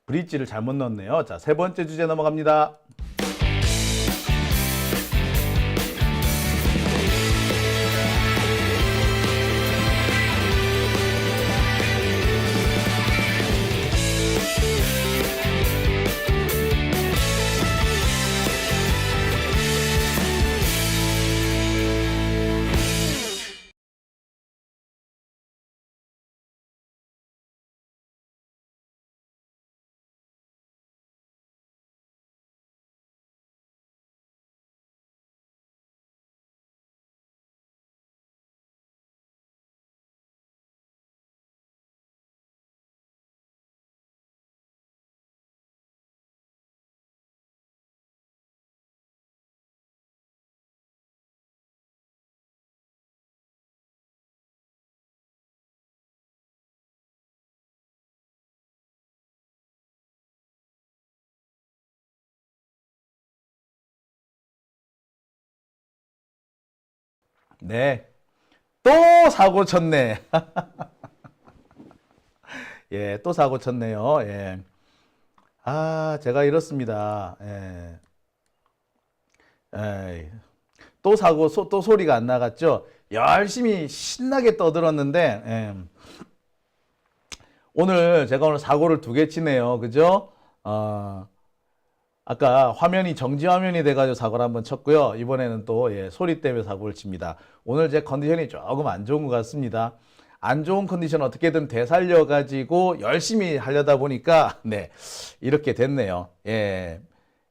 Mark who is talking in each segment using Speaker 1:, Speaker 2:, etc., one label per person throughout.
Speaker 1: 브릿지를 잘못 넣었네요. 자, 세 번째 주제 넘어갑니다. 네. 또 사고 쳤네. 예, 또 사고 쳤네요. 예. 아, 제가 이렇습니다. 예. 에이, 또 사고, 또 소리가 안 나갔죠? 열심히 신나게 떠들었는데, 예. 오늘 사고를 두 개 치네요. 그죠? 아까 화면이 정지 화면이 돼가지고 사고를 한번 쳤고요. 이번에는 또 예, 소리 때문에 사고를 칩니다. 오늘 제 컨디션이 조금 안 좋은 것 같습니다. 안 좋은 컨디션 어떻게든 되살려가지고 열심히 하려다 보니까 네 이렇게 됐네요. 예,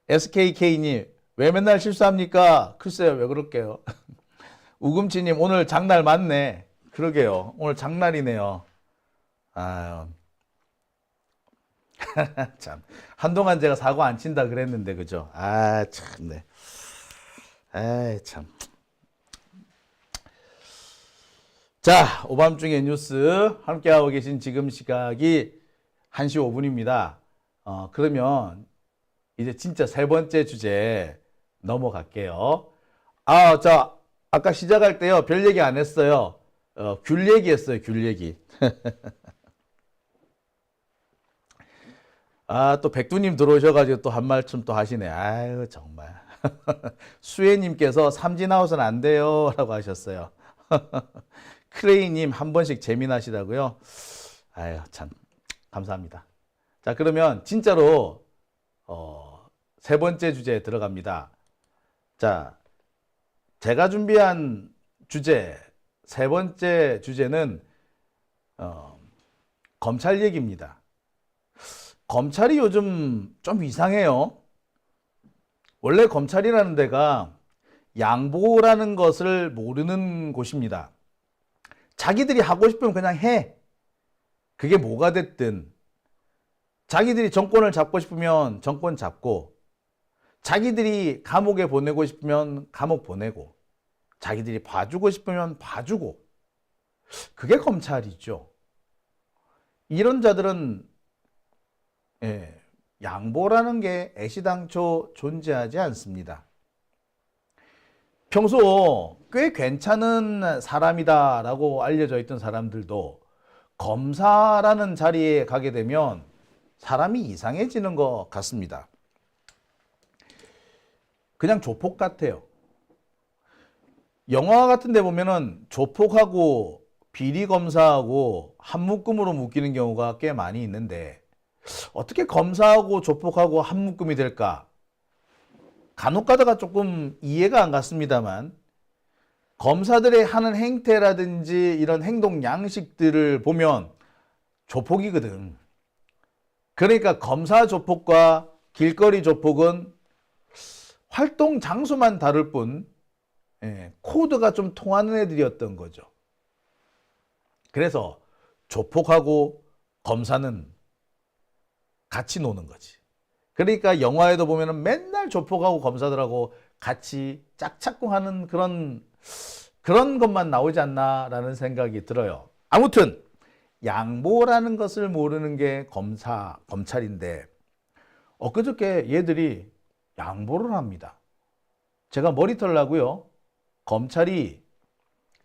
Speaker 1: SKK님 왜 맨날 실수합니까? 글쎄요 왜 그럴게요. 우금치님 오늘 장날 맞네. 그러게요. 오늘 장날이네요. 아유. 참 한동안 제가 사고 안 친다 그랬는데 그죠? 아 참네. 아이 참. 자 오밤중의 뉴스 함께하고 계신 지금 시각이 1시 5분입니다. 그러면 이제 진짜 세 번째 주제 넘어갈게요. 아까 시작할 때요 별 얘기 안 했어요. 귤 얘기했어요. 귤 얘기. 또 백두님 들어오셔가지고 또 한 말씀 또 하시네. 아유, 정말. 수혜님께서 삼진아웃은 안 돼요. 라고 하셨어요. 크레이님 한 번씩 재미나시다고요. 아유, 참. 감사합니다. 자, 그러면 진짜로, 세 번째 주제에 들어갑니다. 자, 제가 준비한 주제, 세 번째 주제는, 검찰 얘기입니다. 검찰이 요즘 좀 이상해요. 원래 검찰이라는 데가 양보라는 것을 모르는 곳입니다. 자기들이 하고 싶으면 그냥 해. 그게 뭐가 됐든. 자기들이 정권을 잡고 싶으면 정권 잡고, 자기들이 감옥에 보내고 싶으면 감옥 보내고, 자기들이 봐주고 싶으면 봐주고. 그게 검찰이죠. 이런 자들은 예, 양보라는 게 애시당초 존재하지 않습니다. 평소 꽤 괜찮은 사람이다라고 알려져 있던 사람들도 검사라는 자리에 가게 되면 사람이 이상해지는 것 같습니다. 그냥 조폭 같아요. 영화 같은 데 보면은 조폭하고 비리검사하고 한 묶음으로 묶이는 경우가 꽤 많이 있는데 어떻게 검사하고 조폭하고 한 묶음이 될까? 간혹 가다가 조금 이해가 안 갔습니다만 검사들의 하는 행태라든지 이런 행동 양식들을 보면 조폭이거든. 그러니까 검사 조폭과 길거리 조폭은 활동 장소만 다를 뿐 코드가 좀 통하는 애들이었던 거죠. 그래서 조폭하고 검사는 같이 노는 거지. 그러니까 영화에도 보면은 맨날 조폭하고 검사들하고 같이 짝짝꿍하는 그런 것만 나오지 않나라는 생각이 들어요. 아무튼 양보라는 것을 모르는 게 검찰인데 엊그저께 얘들이 양보를 합니다. 제가 머리털 나고요. 검찰이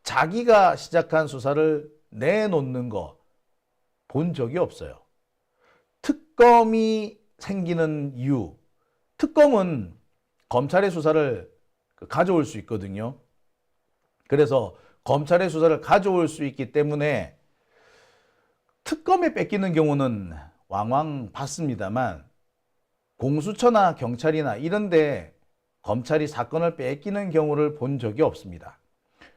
Speaker 1: 자기가 시작한 수사를 내놓는 거 본 적이 없어요. 특검이 생기는 이유, 특검은 검찰의 수사를 가져올 수 있거든요. 그래서 검찰의 수사를 가져올 수 있기 때문에 특검에 뺏기는 경우는 왕왕 봤습니다만 공수처나 경찰이나 이런데 검찰이 사건을 뺏기는 경우를 본 적이 없습니다.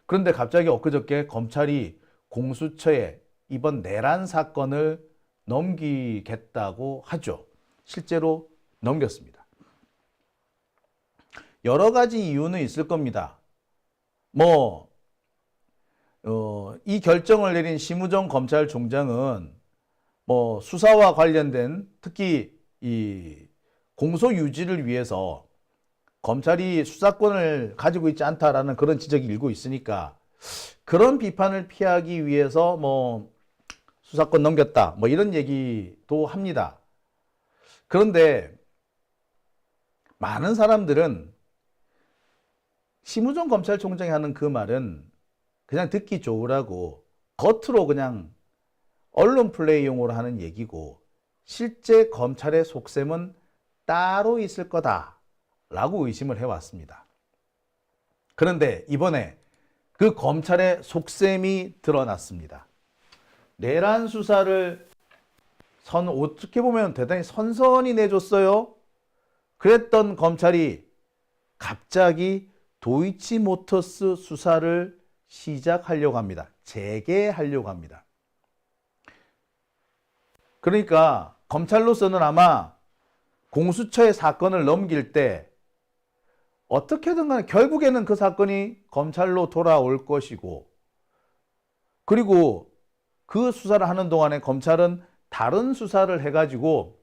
Speaker 1: 그런데 갑자기 엊그저께 검찰이 공수처에 이번 내란 사건을 넘기겠다고 하죠. 실제로 넘겼습니다. 여러 가지 이유는 있을 겁니다. 이 결정을 내린 심우정 검찰총장은 수사와 관련된 특히 이 공소 유지를 위해서 검찰이 수사권을 가지고 있지 않다라는 그런 지적이 일고 있으니까 그런 비판을 피하기 위해서 수사권 넘겼다 이런 얘기도 합니다. 그런데 많은 사람들은 심우정 검찰총장이 하는 그 말은 그냥 듣기 좋으라고 겉으로 그냥 언론 플레이용으로 하는 얘기고 실제 검찰의 속셈은 따로 있을 거다라고 의심을 해왔습니다. 그런데 이번에 그 검찰의 속셈이 드러났습니다. 내란 수사를 어떻게 보면 대단히 선선히 내줬어요. 그랬던 검찰이 갑자기 도이치모터스 수사를 시작하려고 합니다. 재개하려고 합니다. 그러니까 검찰로서는 아마 공수처의 사건을 넘길 때 어떻게든 간에 결국에는 그 사건이 검찰로 돌아올 것이고 그리고 그 수사를 하는 동안에 검찰은 다른 수사를 해가지고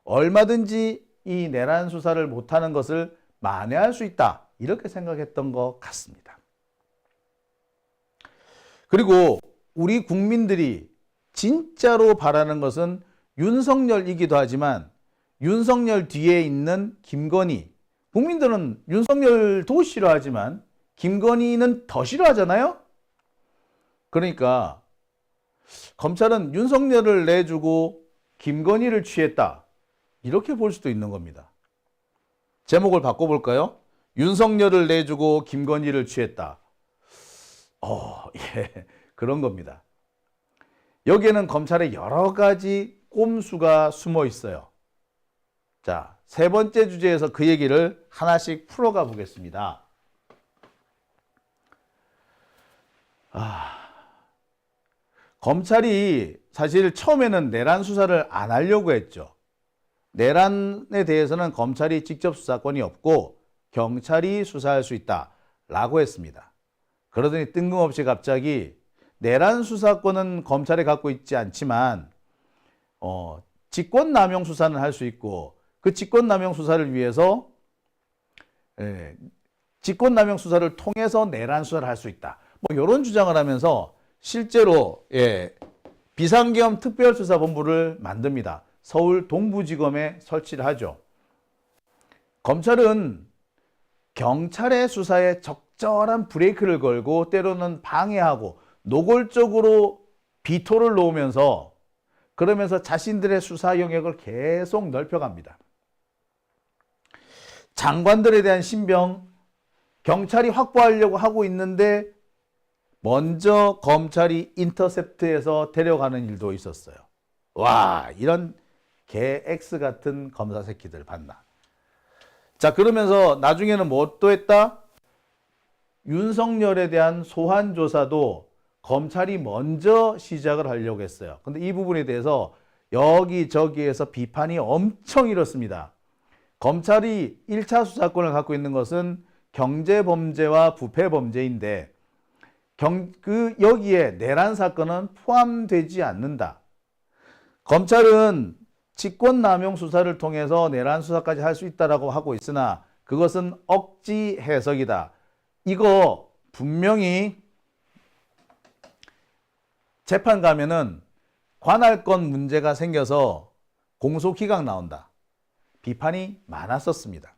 Speaker 1: 얼마든지 이 내란 수사를 못하는 것을 만회할 수 있다. 이렇게 생각했던 것 같습니다. 그리고 우리 국민들이 진짜로 바라는 것은 윤석열이기도 하지만 윤석열 뒤에 있는 김건희. 국민들은 윤석열도 싫어하지만 김건희는 더 싫어하잖아요. 그러니까 검찰은 윤석열을 내주고 김건희를 취했다. 이렇게 볼 수도 있는 겁니다. 제목을 바꿔볼까요? 윤석열을 내주고 김건희를 취했다. 예, 그런 겁니다. 여기에는 검찰의 여러 가지 꼼수가 숨어 있어요. 자, 세 번째 주제에서 그 얘기를 하나씩 풀어가 보겠습니다. 검찰이 사실 처음에는 내란 수사를 안 하려고 했죠. 내란에 대해서는 검찰이 직접 수사권이 없고 경찰이 수사할 수 있다라고 했습니다. 그러더니 뜬금없이 갑자기 내란 수사권은 검찰이 갖고 있지 않지만 직권남용 수사는 할 수 있고 그 직권남용 수사를 위해서 직권남용 수사를 통해서 내란 수사를 할 수 있다. 이런 주장을 하면서 실제로 비상계엄 특별수사본부를 만듭니다. 서울 동부지검에 설치를 하죠. 검찰은 경찰의 수사에 적절한 브레이크를 걸고 때로는 방해하고 노골적으로 비토를 놓으면서 그러면서 자신들의 수사 영역을 계속 넓혀갑니다. 장관들에 대한 신병, 경찰이 확보하려고 하고 있는데 먼저 검찰이 인터셉트해서 데려가는 일도 있었어요. 와, 이런 개 X 같은 검사 새끼들 봤나. 자, 그러면서 나중에는 뭐 또 했다? 윤석열에 대한 소환 조사도 검찰이 먼저 시작을 하려고 했어요. 근데 이 부분에 대해서 여기저기에서 비판이 엄청 일었습니다. 검찰이 1차 수사권을 갖고 있는 것은 경제범죄와 부패범죄인데 여기에 내란 사건은 포함되지 않는다. 검찰은 직권남용 수사를 통해서 내란 수사까지 할 수 있다라고 하고 있으나 그것은 억지 해석이다. 이거 분명히 재판 가면은 관할권 문제가 생겨서 공소기각 나온다. 비판이 많았었습니다.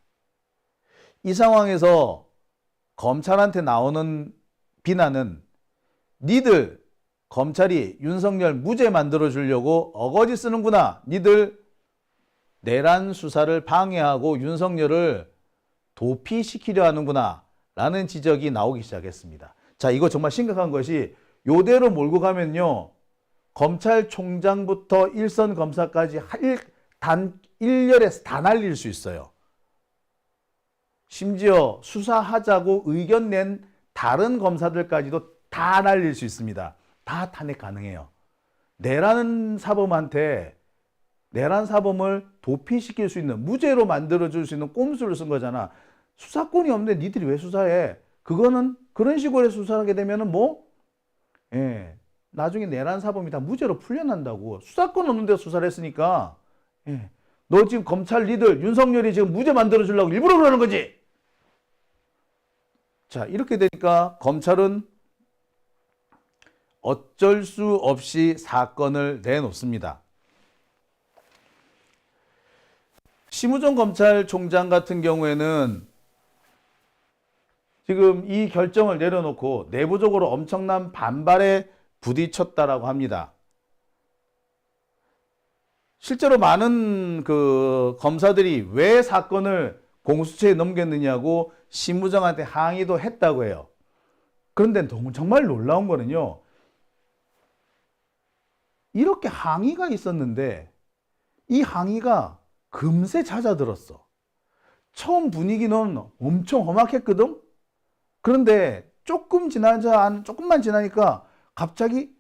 Speaker 1: 이 상황에서 검찰한테 나오는 비난은 니들 검찰이 윤석열 무죄 만들어 주려고 어거지 쓰는구나. 니들 내란 수사를 방해하고 윤석열을 도피시키려 하는구나 라는 지적이 나오기 시작했습니다. 자, 이거 정말 심각한 것이 요대로 몰고 가면요, 검찰총장부터 일선 검사까지 단 1년에 다 날릴 수 있어요. 심지어 수사하자고 의견 낸 다른 검사들까지도 다 날릴 수 있습니다. 다 탄핵 가능해요. 내란 사범을 도피시킬 수 있는, 무죄로 만들어줄 수 있는 꼼수를 쓴 거잖아. 수사권이 없는데 니들이 왜 수사해? 그거는 그런 식으로 수사하게 되면은 나중에 내란 사범이 다 무죄로 풀려난다고. 수사권 없는데 수사를 했으니까. 너 지금 검찰 니들 윤석열이 지금 무죄 만들어 주려고 일부러 그러는 거지. 자, 이렇게 되니까 검찰은 어쩔 수 없이 사건을 내놓습니다. 심우정 검찰총장 같은 경우에는 지금 이 결정을 내려놓고 내부적으로 엄청난 반발에 부딪혔다라고 합니다. 실제로 많은 검사들이 왜 사건을 공수처에 넘겼느냐고 심우정한테 항의도 했다고 해요. 그런데 정말 놀라운 거는요, 이렇게 항의가 있었는데 이 항의가 금세 잦아들었어. 처음 분위기는 엄청 험악했거든. 그런데 조금만 지나니까 갑자기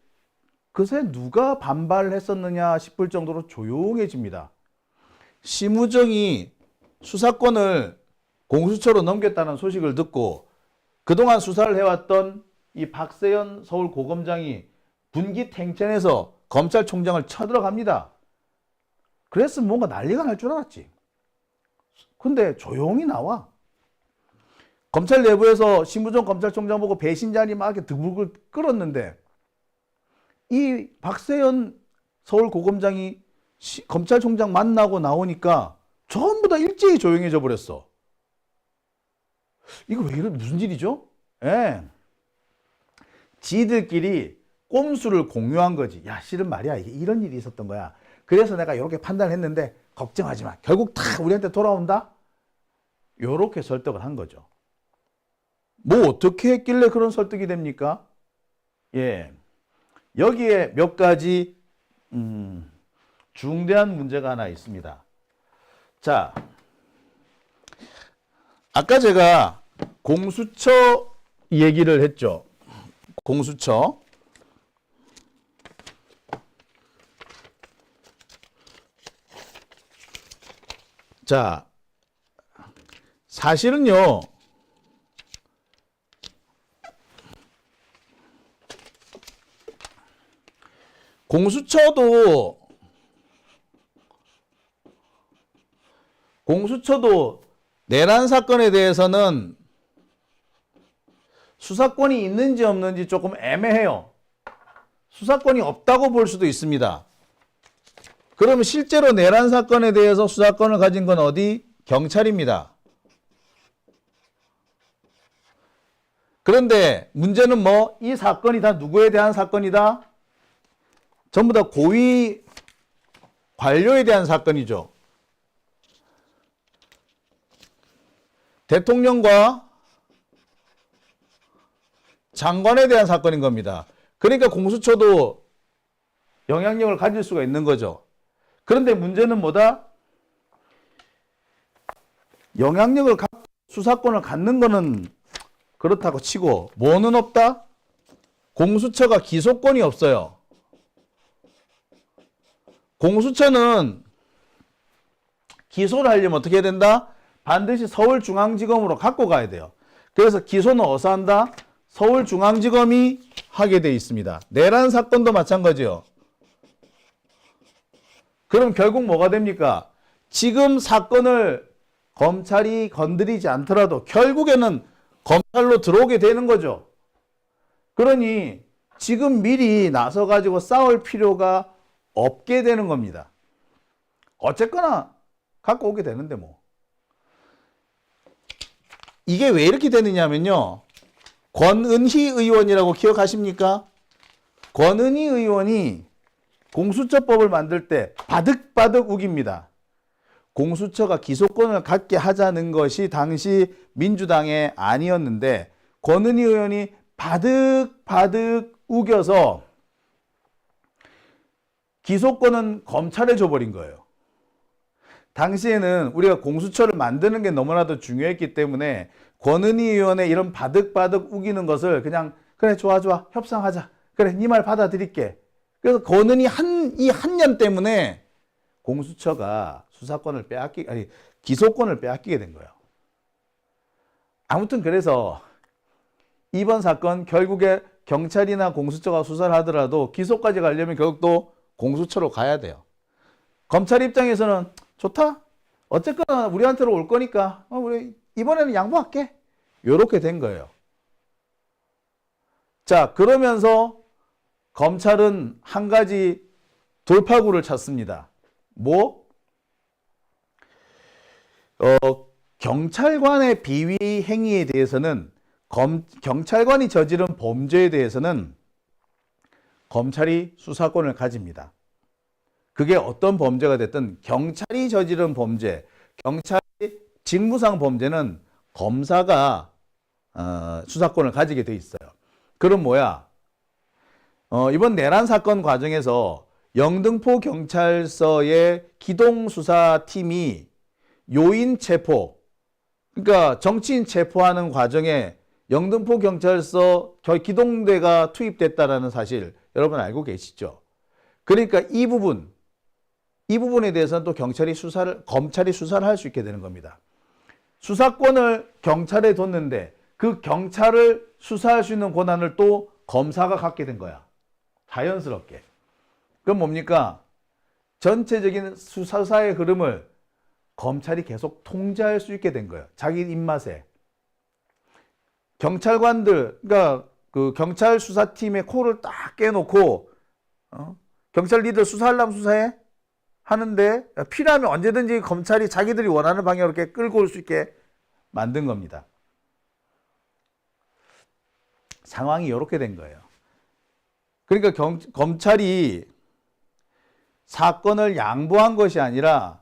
Speaker 1: 그새 누가 반발을 했었느냐 싶을 정도로 조용해집니다. 심우정이 수사권을 공수처로 넘겼다는 소식을 듣고 그동안 수사를 해왔던 이 박세현 서울고검장이 분기탱천해서 검찰총장을 쳐들어갑니다. 그랬으면 뭔가 난리가 날 줄 알았지. 근데 조용히 나와. 검찰 내부에서 심우정 검찰총장 보고 배신자니 막 이렇게 드불글 끓었는데 이 박세현 서울고검장이 검찰총장 만나고 나오니까 전부 다 일제히 조용해져 버렸어. 이거 왜 이런, 무슨 일이죠? 지들끼리 꼼수를 공유한 거지. 야, 실은 말이야, 이게 이런 일이 있었던 거야. 그래서 내가 이렇게 판단했는데 걱정하지 마. 결국 다 우리한테 돌아온다? 요렇게 설득을 한 거죠. 뭐 어떻게 했길래 그런 설득이 됩니까? 여기에 몇 가지 중대한 문제가 하나 있습니다. 자, 아까 제가 공수처 얘기를 했죠. 공수처. 자, 사실은요, 공수처도 내란 사건에 대해서는 수사권이 있는지 없는지 조금 애매해요. 수사권이 없다고 볼 수도 있습니다. 그러면 실제로 내란 사건에 대해서 수사권을 가진 건 어디? 경찰입니다. 그런데 문제는 이 사건이 다 누구에 대한 사건이다? 전부 다 고위 관료에 대한 사건이죠. 대통령과 장관에 대한 사건인 겁니다. 그러니까 공수처도 영향력을 가질 수가 있는 거죠. 그런데 문제는 뭐다? 영향력을 갖고 수사권을 갖는 거는 그렇다고 치고 뭐는 없다? 공수처가 기소권이 없어요. 공수처는 기소를 하려면 어떻게 해야 된다? 반드시 서울중앙지검으로 갖고 가야 돼요. 그래서 기소는 어디서 한다? 서울중앙지검이 하게 돼 있습니다. 내란 사건도 마찬가지요. 그럼 결국 뭐가 됩니까? 지금 사건을 검찰이 건드리지 않더라도 결국에는 검찰로 들어오게 되는 거죠. 그러니 지금 미리 나서가지고 싸울 필요가 없게 되는 겁니다. 어쨌거나 갖고 오게 되는데 뭐. 이게 왜 이렇게 되느냐면요. 권은희 의원이라고 기억하십니까? 권은희 의원이 공수처법을 만들 때 바득바득 우깁니다. 공수처가 기소권을 갖게 하자는 것이 당시 민주당의 안이었는데 권은희 의원이 바득바득 우겨서 기소권은 검찰에 줘버린 거예요. 당시에는 우리가 공수처를 만드는 게 너무나도 중요했기 때문에 권은희 의원의 이런 바득바득 우기는 것을 그냥 그래 좋아 협상하자. 그래 네 말 받아들일게. 그래서 권은희 이 한 년 때문에 공수처가 기소권을 빼앗기게 된 거예요. 아무튼 그래서 이번 사건 결국에 경찰이나 공수처가 수사를 하더라도 기소까지 가려면 결국 또 공수처로 가야 돼요. 검찰 입장에서는 좋다. 어쨌거나 우리한테로 올 거니까 우리 이번에는 양보할게. 이렇게 된 거예요. 자, 그러면서 검찰은 한 가지 돌파구를 찾습니다. 뭐? 경찰관의 비위 행위에 대해서는 경찰관이 저지른 범죄에 대해서는 검찰이 수사권을 가집니다. 그게 어떤 범죄가 됐든 경찰이 저지른 범죄, 경찰이 직무상 범죄는 검사가 수사권을 가지게 돼 있어요. 그럼 뭐야? 이번 내란 사건 과정에서 영등포 경찰서의 기동수사팀이 요인 체포, 그러니까 정치인 체포하는 과정에 영등포 경찰서 기동대가 투입됐다라는 사실 여러분 알고 계시죠? 그러니까 이 부분에 대해서는 또 검찰이 수사를 할 수 있게 되는 겁니다. 수사권을 경찰에 뒀는데 그 경찰을 수사할 수 있는 권한을 또 검사가 갖게 된 거야. 자연스럽게. 그럼 뭡니까? 전체적인 수사의 흐름을 검찰이 계속 통제할 수 있게 된 거예요. 자기 입맛에. 경찰관들, 그러니까 그 경찰 수사팀의 코를 딱 깨놓고, 경찰 니들 수사하려면 수사해? 하는데, 필요하면 언제든지 검찰이 자기들이 원하는 방향으로 이렇게 끌고 올 수 있게 만든 겁니다. 상황이 이렇게 된 거예요. 그러니까 검찰이 사건을 양보한 것이 아니라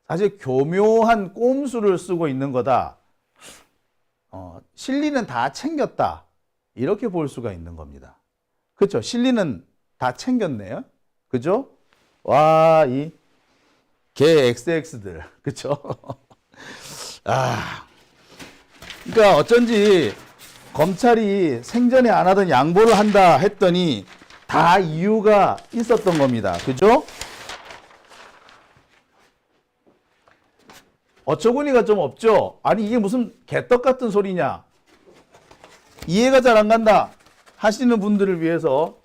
Speaker 1: 사실 교묘한 꼼수를 쓰고 있는 거다. 실리는 다 챙겼다. 이렇게 볼 수가 있는 겁니다. 그렇죠? 실리는 다 챙겼네요. 그죠? 와, 이 개 XX들. 그렇죠? 그러니까 어쩐지 검찰이 생전에 안 하던 양보를 한다 했더니 다 이유가 있었던 겁니다. 그죠? 어처구니가 좀 없죠? 아니 이게 무슨 개떡 같은 소리냐? 이해가 잘 안 간다 하시는 분들을 위해서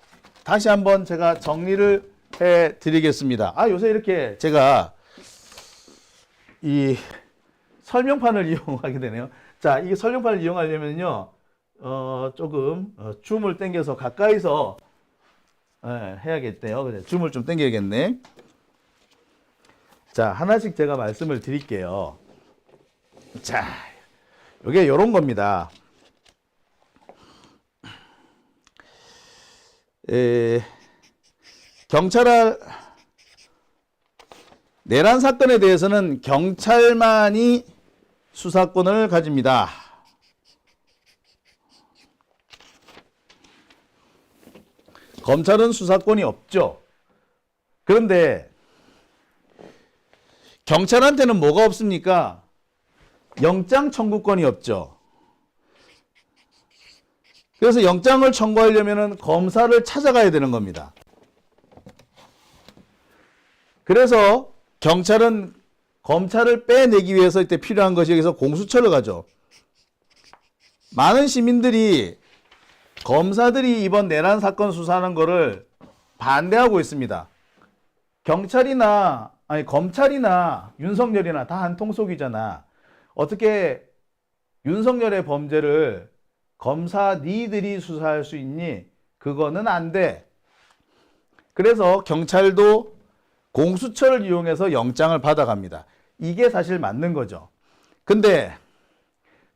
Speaker 1: 다시 한번 제가 정리를 해드리겠습니다. 요새 이렇게 제가 이 설명판을 이용하게 되네요. 자, 이게 설명판을 이용하려면요, 조금 줌을 당겨서 가까이서 해야겠대요. 그래, 줌을 좀 당겨야겠네. 자, 하나씩 제가 말씀을 드릴게요. 자, 이게 이런 겁니다. 내란 사건에 대해서는 경찰만이 수사권을 가집니다. 검찰은 수사권이 없죠. 그런데 경찰한테는 뭐가 없습니까? 영장 청구권이 없죠. 그래서 영장을 청구하려면 검사를 찾아가야 되는 겁니다. 그래서 경찰은 검찰을 빼내기 위해서 이때 필요한 것이 여기서 공수처를 가죠. 많은 시민들이 검사들이 이번 내란 사건 수사하는 거를 반대하고 있습니다. 검찰이나 윤석열이나 다 한 통속이잖아. 어떻게 윤석열의 범죄를 검사 니들이 수사할 수 있니? 그거는 안 돼. 그래서 경찰도 공수처를 이용해서 영장을 받아갑니다. 이게 사실 맞는 거죠. 근데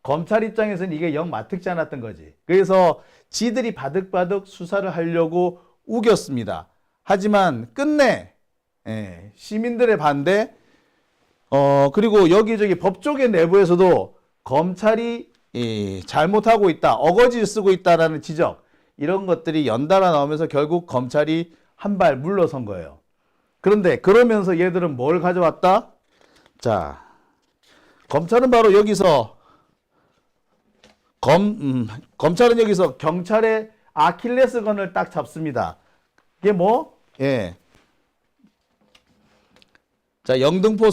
Speaker 1: 검찰 입장에서는 이게 영 마뜩지 않았던 거지. 그래서 지들이 바득바득 수사를 하려고 우겼습니다. 하지만 끝내 시민들의 반대, 그리고 여기저기 법조계 내부에서도 검찰이 잘못하고 있다, 어거지를 쓰고 있다라는 지적, 이런 것들이 연달아 나오면서 결국 검찰이 한 발 물러선 거예요. 그런데 그러면서 얘들은 뭘 가져왔다? 자, 검찰은 바로 여기서 검찰은 여기서 경찰의 아킬레스건을 딱 잡습니다. 이게 뭐? 예. 자, 영등포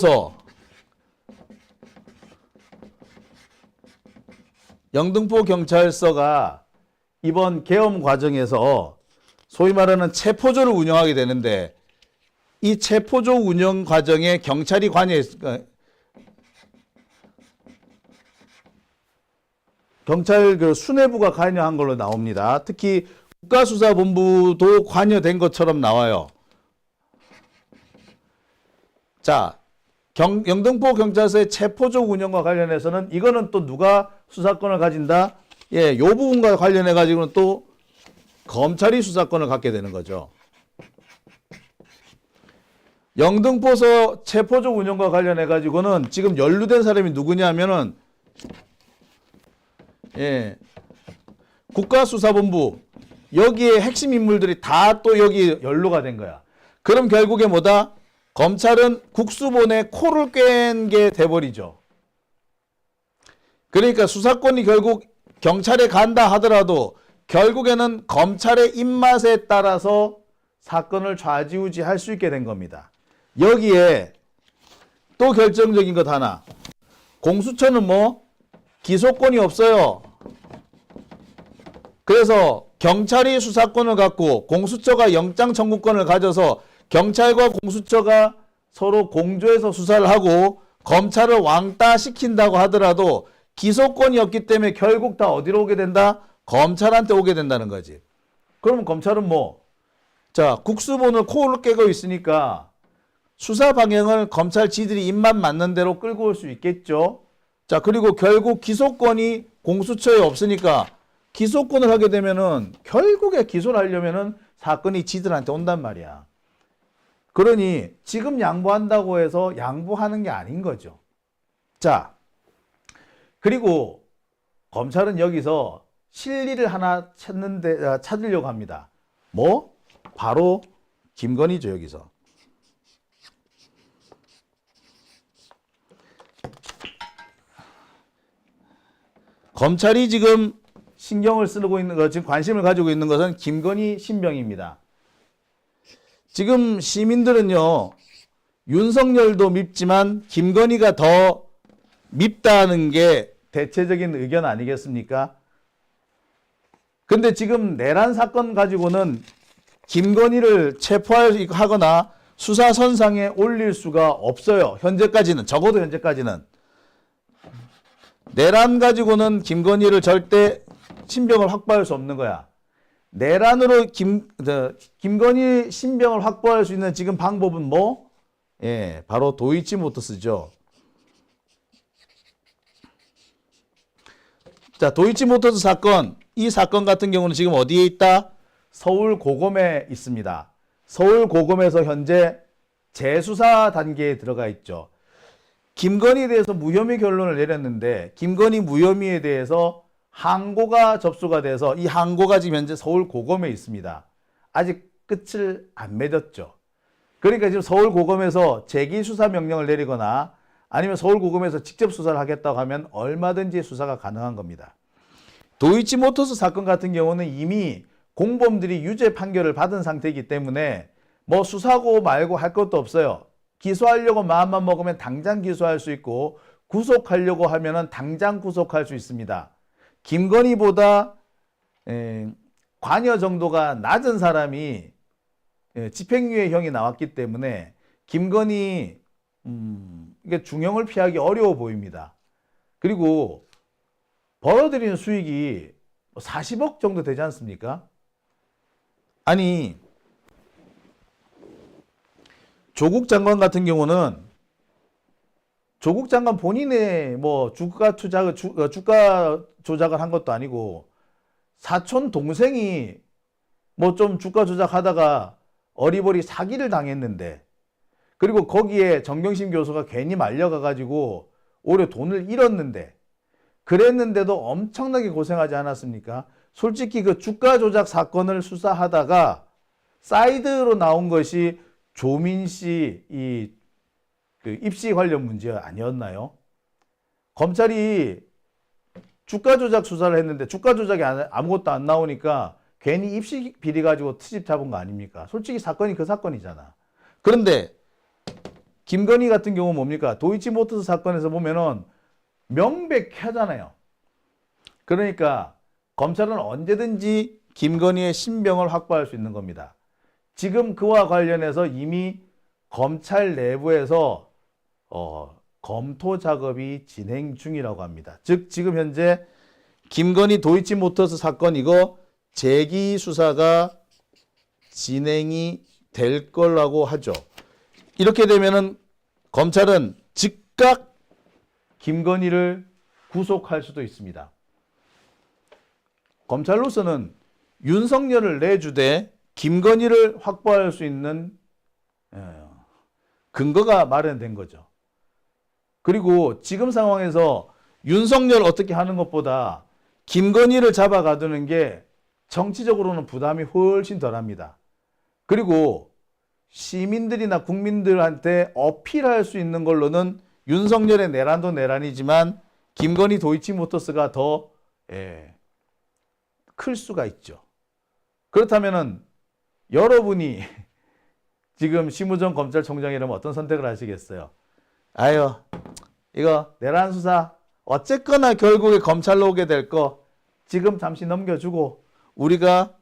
Speaker 1: 경찰서가 이번 계엄 과정에서 소위 말하는 체포조를 운영하게 되는데, 이 체포조 운영 과정에 경찰이 경찰 그 수뇌부가 관여한 걸로 나옵니다. 특히 국가수사본부도 관여된 것처럼 나와요. 자, 영등포 경찰서의 체포조 운영과 관련해서는 이거는 또 누가 수사권을 가진다? 예, 요 부분과 관련해 가지고는 또 검찰이 수사권을 갖게 되는 거죠. 영등포서 체포조 운영과 관련해 가지고는 지금 연루된 사람이 누구냐면은 국가수사본부, 여기에 핵심 인물들이 다 또 여기 연루가 된 거야. 그럼 결국에 뭐다? 검찰은 국수본에 코를 꿰는 게 돼버리죠. 그러니까 수사권이 결국 경찰에 간다 하더라도 결국에는 검찰의 입맛에 따라서 사건을 좌지우지할 수 있게 된 겁니다. 여기에 또 결정적인 것 하나, 공수처는 뭐 기소권이 없어요. 그래서 경찰이 수사권을 갖고 공수처가 영장 청구권을 가져서 경찰과 공수처가 서로 공조해서 수사를 하고 검찰을 왕따 시킨다고 하더라도 기소권이 없기 때문에 결국 다 어디로 오게 된다? 검찰한테 오게 된다는 거지. 그러면 검찰은 뭐? 자, 국수본을 코를 깨고 있으니까 수사 방향을 검찰 지들이 입맛 맞는 대로 끌고 올 수 있겠죠. 자, 그리고 결국 기소권이 공수처에 없으니까 기소권을 하게 되면은 결국에 기소를 하려면은 사건이 지들한테 온단 말이야. 그러니 지금 양보한다고 해서 양보하는 게 아닌 거죠. 자, 그리고 검찰은 여기서 실리를 하나 찾으려고 합니다. 뭐? 바로 김건희죠, 여기서. 검찰이 지금 신경을 쓰고 있는 것, 지금 관심을 가지고 있는 것은 김건희 신병입니다. 지금 시민들은요, 윤석열도 밉지만 김건희가 더 밉다는 게 대체적인 의견 아니겠습니까? 근데 지금 내란 사건 가지고는 김건희를 체포하거나 수사선상에 올릴 수가 없어요. 현재까지는, 적어도 현재까지는. 내란 가지고는 김건희를 절대 신병을 확보할 수 없는 거야. 내란으로 김건희 신병을 확보할 수 있는 지금 방법은 뭐? 예, 바로 도이치모터스죠. 자, 도이치모터스 사건, 이 사건 같은 경우는 지금 어디에 있다? 서울 고검에 있습니다. 서울 고검에서 현재 재수사 단계에 들어가 있죠. 김건희에 대해서 무혐의 결론을 내렸는데 김건희 무혐의에 대해서 항고가 접수가 돼서 이 항고가 지금 현재 서울 고검에 있습니다. 아직 끝을 안 맺었죠. 그러니까 지금 서울 고검에서 재기 수사 명령을 내리거나 아니면 서울 고검에서 직접 수사를 하겠다고 하면 얼마든지 수사가 가능한 겁니다. 도이치모터스 사건 같은 경우는 이미 공범들이 유죄 판결을 받은 상태이기 때문에 뭐 수사고 말고 할 것도 없어요. 기소하려고 마음만 먹으면 당장 기소할 수 있고 구속하려고 하면은 당장 구속할 수 있습니다. 김건희보다 관여 정도가 낮은 사람이 집행유예형이 나왔기 때문에 김건희 이게 중형을 피하기 어려워 보입니다. 그리고 벌어들이는 수익이 40억 정도 되지 않습니까? 아니, 조국 장관 같은 경우는 조국 장관 본인의 뭐 주가 조작을 한 것도 아니고 사촌 동생이 뭐 좀 주가 조작하다가 어리버리 사기를 당했는데, 그리고 거기에 정경심 교수가 괜히 말려가가지고 오히려 돈을 잃었는데, 그랬는데도 엄청나게 고생하지 않았습니까? 솔직히 그 주가 조작 사건을 수사하다가 사이드로 나온 것이 조민 씨 그 입시 관련 문제 아니었나요? 검찰이 주가 조작 수사를 했는데 주가 조작이 아무것도 안 나오니까 괜히 입시 비리 가지고 트집 잡은 거 아닙니까? 솔직히 사건이 그 사건이잖아. 그런데 김건희 같은 경우는 뭡니까? 도이치모터스 사건에서 보면은 명백하잖아요. 그러니까 검찰은 언제든지 김건희의 신병을 확보할 수 있는 겁니다. 지금 그와 관련해서 이미 검찰 내부에서 검토 작업이 진행 중이라고 합니다. 즉 지금 현재 김건희 도이치모터스 사건 이거 재기 수사가 진행이 될 거라고 하죠. 이렇게 되면은 검찰은 즉각 김건희를 구속할 수도 있습니다. 검찰로서는 윤석열을 내주되 김건희를 확보할 수 있는 근거가 마련된 거죠. 그리고 지금 상황에서 윤석열 어떻게 하는 것보다 김건희를 잡아가두는 게 정치적으로는 부담이 훨씬 덜합니다. 그리고 시민들이나 국민들한테 어필할 수 있는 걸로는 윤석열의 내란도 내란이지만 김건희 도이치모터스가 더 클 수가 있죠. 그렇다면은 여러분이 지금 심우정 검찰총장이라면 어떤 선택을 하시겠어요? 아유, 이거 내란 수사 어쨌거나 결국에 검찰로 오게 될 거 지금 잠시 넘겨주고 우리가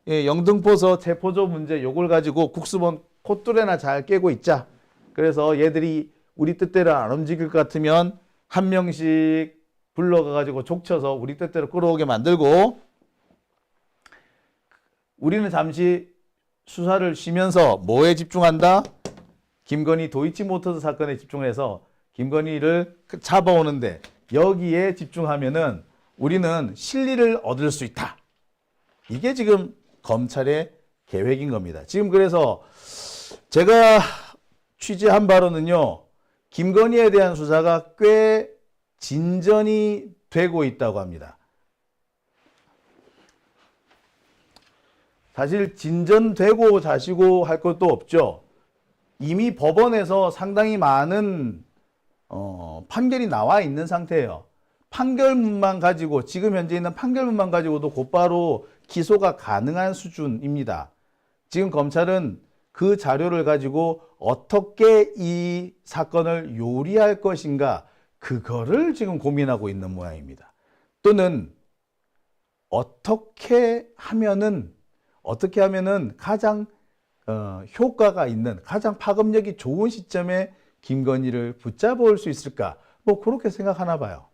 Speaker 1: 영등포서 체포조 문제 요걸 가지고 국수본 콧뚜레나 잘 깨고 있자. 그래서 얘들이 우리 뜻대로 안 움직일 것 같으면 한 명씩 불러가가지고 족쳐서 우리 뜻대로 끌어오게 만들고 우리는 잠시 수사를 쉬면서 뭐에 집중한다? 김건희 도이치모터스 사건에 집중해서 김건희를 잡아오는데 여기에 집중하면은 우리는 실리를 얻을 수 있다. 이게 지금 검찰의 계획인 겁니다. 지금 그래서 제가 취재한 바로는요. 김건희에 대한 수사가 꽤 진전이 되고 있다고 합니다. 사실 진전되고 자시고 할 것도 없죠. 이미 법원에서 상당히 많은 판결이 나와 있는 상태예요. 판결문만 가지고 지금 현재 있는 판결문만 가지고도 곧바로 기소가 가능한 수준입니다. 지금 검찰은 그 자료를 가지고 어떻게 이 사건을 요리할 것인가 그거를 지금 고민하고 있는 모양입니다. 또는 어떻게 하면은 가장 효과가 있는 가장 파급력이 좋은 시점에 김건희를 붙잡을 수 있을까? 뭐 그렇게 생각하나 봐요.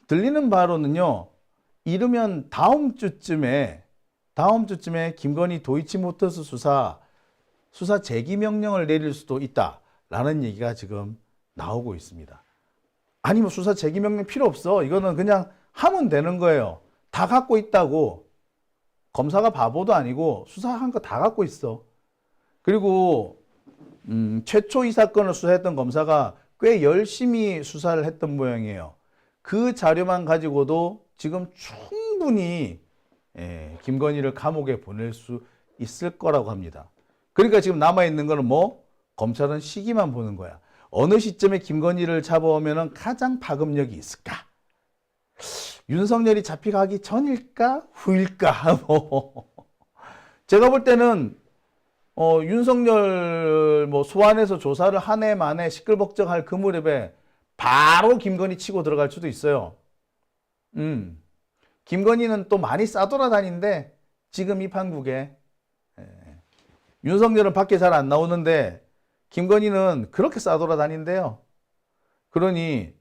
Speaker 1: 들리는 바로는요. 이르면 다음 주쯤에 김건희 도이치모터스 수사 재기 명령을 내릴 수도 있다라는 얘기가 지금 나오고 있습니다. 아니 뭐 수사 재기 명령 필요 없어. 이거는 그냥 하면 되는 거예요. 다 갖고 있다고. 검사가 바보도 아니고 수사한 거 다 갖고 있어. 그리고 최초 이 사건을 수사했던 검사가 꽤 열심히 수사를 했던 모양이에요. 그 자료만 가지고도 지금 충분히 김건희를 감옥에 보낼 수 있을 거라고 합니다. 그러니까 지금 남아있는 거는 뭐? 검찰은 시기만 보는 거야. 어느 시점에 김건희를 잡아오면 가장 파급력이 있을까? 윤석열이 잡혀가기 전일까? 후일까? 제가 볼 때는 윤석열 소환해서 조사를 한 해 만에 시끌벅적할 그 무렵에 바로 김건희 치고 들어갈 수도 있어요. 김건희는 또 많이 싸돌아다니는데 지금 이 판국에 윤석열은 밖에 잘 안 나오는데 김건희는 그렇게 싸돌아다닌대요. 그러니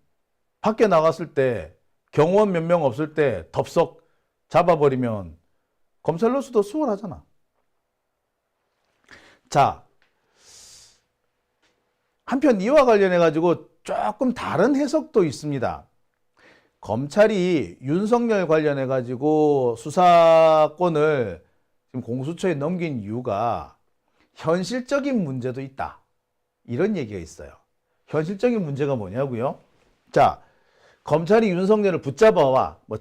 Speaker 1: 밖에 나갔을 때 경호원 몇 명 없을 때 덥석 잡아버리면 검찰로서도 수월하잖아. 자, 한편 이와 관련해 가지고 조금 다른 해석도 있습니다. 검찰이 윤석열 관련해 가지고 수사권을 지금 공수처에 넘긴 이유가 현실적인 문제도 있다. 이런 얘기가 있어요. 현실적인 문제가 뭐냐고요? 자, 검찰이 윤석열을 붙잡아와 뭐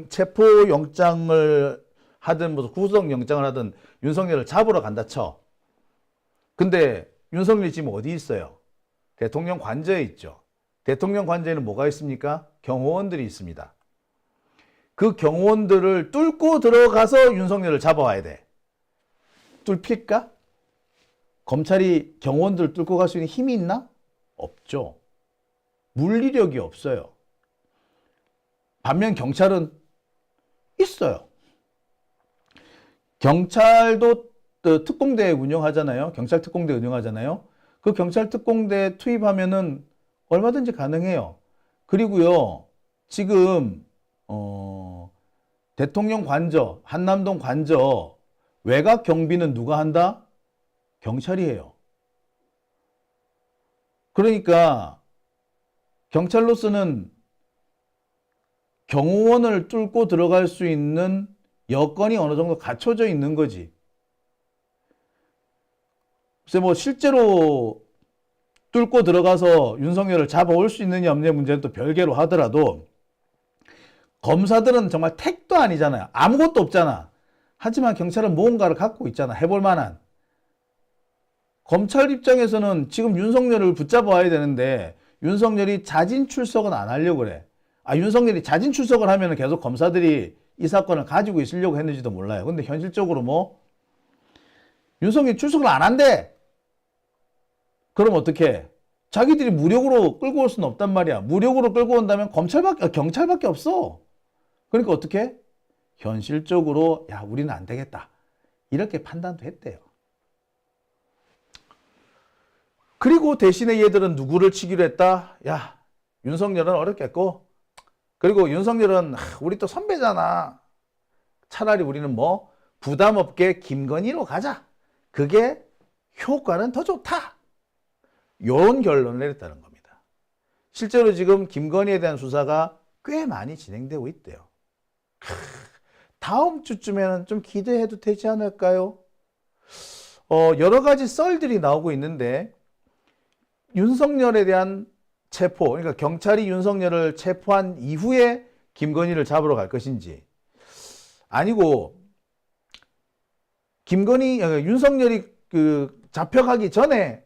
Speaker 1: 체포영장을 하든 무슨 구속영장을 하든 윤석열을 잡으러 간다 쳐. 근데 윤석열이 지금 어디 있어요? 대통령 관저에 있죠. 대통령 관저에는 뭐가 있습니까? 경호원들이 있습니다. 그 경호원들을 뚫고 들어가서 윤석열을 잡아와야 돼. 뚫힐까? 검찰이 경호원들을 뚫고 갈 수 있는 힘이 있나? 없죠. 물리력이 없어요. 반면 경찰은 있어요. 경찰도 특공대 운영하잖아요. 경찰 특공대 운영하잖아요. 그 경찰 특공대 투입하면은 얼마든지 가능해요. 그리고요, 지금 대통령 관저, 한남동 관저 외곽 경비는 누가 한다? 경찰이 해요. 그러니까 경찰로서는 경호원을 뚫고 들어갈 수 있는 여건이 어느 정도 갖춰져 있는 거지. 글쎄 뭐 실제로 뚫고 들어가서 윤석열을 잡아올 수 있느냐 없느냐 문제는 또 별개로 하더라도 검사들은 정말 택도 아니잖아요. 아무것도 없잖아. 하지만 경찰은 무언가를 갖고 있잖아. 해볼 만한. 검찰 입장에서는 지금 윤석열을 붙잡아 와야 되는데 윤석열이 자진 출석은 안 하려고 그래. 윤석열이 자진 출석을 하면 계속 검사들이 이 사건을 가지고 있으려고 했는지도 몰라요. 근데 현실적으로 뭐 윤석열이 출석을 안 한대. 그럼 어떻게? 자기들이 무력으로 끌고 올 수는 없단 말이야. 무력으로 끌고 온다면 경찰밖에 없어. 그러니까 어떻게? 현실적으로 야, 우리는 안 되겠다. 이렇게 판단도 했대요. 그리고 대신에 얘들은 누구를 치기로 했다? 야, 윤석열은 어렵겠고, 그리고 윤석열은 우리 또 선배잖아. 차라리 우리는 뭐 부담 없게 김건희로 가자. 그게 효과는 더 좋다. 이런 결론을 내렸다는 겁니다. 실제로 지금 김건희에 대한 수사가 꽤 많이 진행되고 있대요. 다음 주쯤에는 좀 기대해도 되지 않을까요? 여러 가지 썰들이 나오고 있는데 윤석열에 대한 체포, 그러니까 경찰이 윤석열을 체포한 이후에 김건희를 잡으러 갈 것인지, 아니고 윤석열이 잡혀가기 전에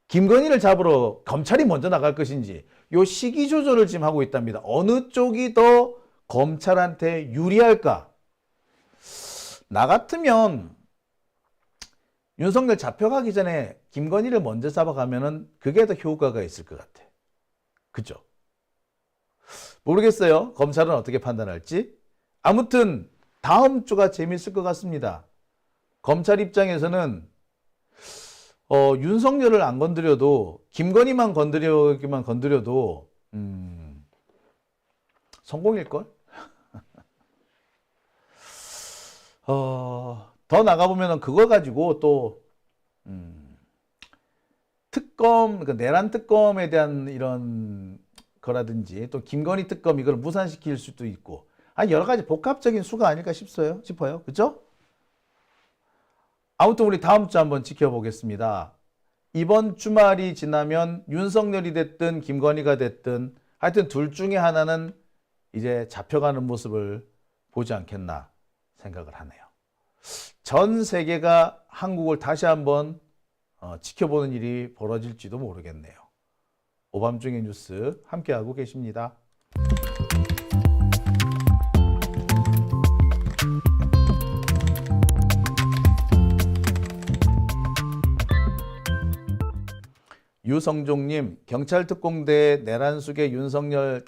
Speaker 1: 김건희를 잡으러 검찰이 먼저 나갈 것인지, 요 시기 조절을 지금 하고 있답니다. 어느 쪽이 더 검찰한테 유리할까? 나 같으면 윤석열 잡혀가기 전에 김건희를 먼저 잡아가면은 그게 더 효과가 있을 것 같아. 그죠? 모르겠어요. 검찰은 어떻게 판단할지. 아무튼 다음 주가 재밌을 것 같습니다. 검찰 입장에서는 윤석열을 안 건드려도 김건희만 건드려도 성공일걸? 더 나가보면 그거 가지고 또 특검, 그러니까 내란 특검에 대한 이런 거라든지 또 김건희 특검 이걸 무산시킬 수도 있고 여러 가지 복합적인 수가 아닐까 싶어요. 그죠? 아무튼 우리 다음 주 한번 지켜보겠습니다. 이번 주말이 지나면 윤석열이 됐든 김건희가 됐든 하여튼 둘 중에 하나는 이제 잡혀가는 모습을 보지 않겠나 생각을 하네요. 전 세계가 한국을 다시 한번 지켜보는 일이 벌어질지도 모르겠네요. 오밤중의 뉴스 함께하고 계십니다. 유성종님, 경찰특공대 내란 속의 윤석열